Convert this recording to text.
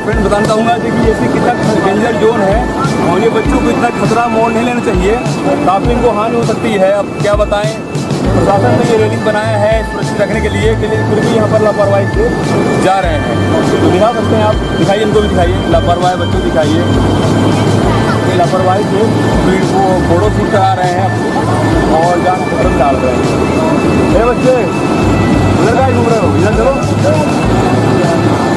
Friend बताना चाहूँगा कि ऐसी कितना डेंजर जोन है और ये बच्चों को इतना खतरा मोड़ नहीं लेना चाहिए, काफ़ी इनको हानि हो सकती है। अब क्या बताएं, प्रशासन ने ये रेलिंग बनाया है सुरक्षित रखने के लिए, फिर भी यहाँ पर लापरवाही से जा रहे हैं। तो दिखा सकते हैं आप, दिखाइए, इनको भी दिखाइए, लापरवाही बच्चों दिखाइए, ये लापरवाही से भीड़ को फोटो शूट करा रहे हैं और जान खतरे में डाल रहे हैं। बच्चे उधर का घूम रहे हो, इधर चलो।